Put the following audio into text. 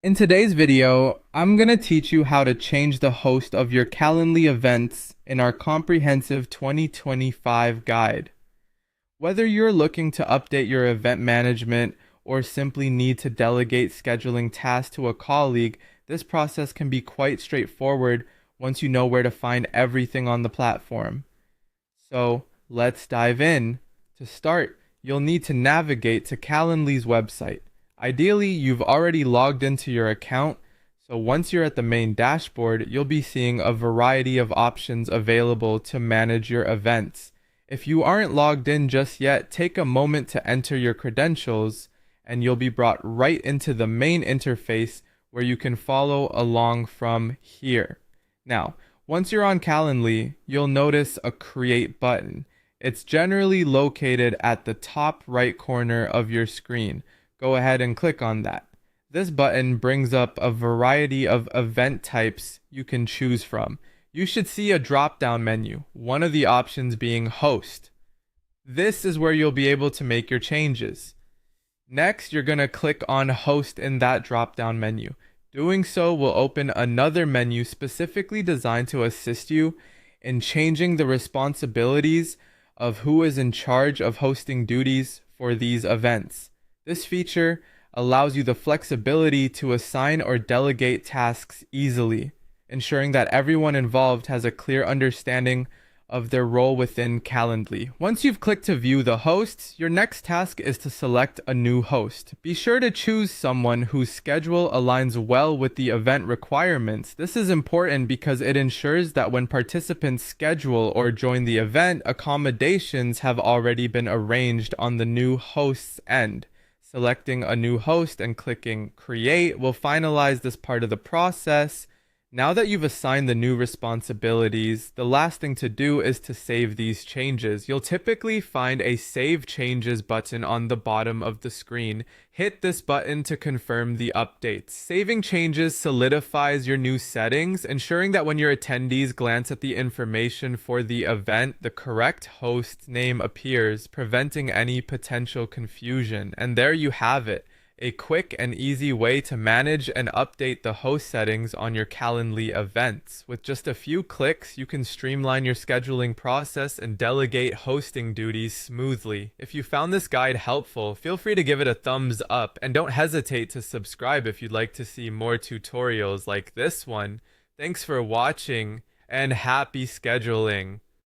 In today's video, I'm going to teach you how to change the host of your Calendly events in our comprehensive 2025 guide. Whether you're looking to update your event management or simply need to delegate scheduling tasks to a colleague, this process can be quite straightforward once you know where to find everything on the platform. So let's dive in. To start, you'll need to navigate to Calendly's website. Ideally, you've already logged into your account, so once you're at the main dashboard, you'll be seeing a variety of options available to manage your events. If you aren't logged in just yet, take a moment to enter your credentials, and you'll be brought right into the main interface where you can follow along from here. Now, once you're on Calendly, you'll notice a Create button. It's generally located at the top right corner of your screen. Go ahead and click on that. This button brings up a variety of event types you can choose from. You should see a drop-down menu, one of the options being Host. This is where you'll be able to make your changes. Next, you're going to click on Host in that drop-down menu. Doing so will open another menu specifically designed to assist you in changing the responsibilities of who is in charge of hosting duties for these events. This feature allows you the flexibility to assign or delegate tasks easily, ensuring that everyone involved has a clear understanding of their role within Calendly. Once you've clicked to view the hosts, your next task is to select a new host. Be sure to choose someone whose schedule aligns well with the event requirements. This is important because it ensures that when participants schedule or join the event, accommodations have already been arranged on the new host's end. Selecting a new host and clicking Create will finalize this part of the process. Now that you've assigned the new responsibilities, the last thing to do is to save these changes. You'll typically find a Save Changes button on the bottom of the screen. Hit this button to confirm the updates. Saving changes solidifies your new settings, ensuring that when your attendees glance at the information for the event, the correct host name appears, preventing any potential confusion. And there you have it. A quick and easy way to manage and update the host settings on your Calendly events. With just a few clicks, you can streamline your scheduling process and delegate hosting duties smoothly. If you found this guide helpful, feel free to give it a thumbs up and don't hesitate to subscribe if you'd like to see more tutorials like this one. Thanks for watching and happy scheduling.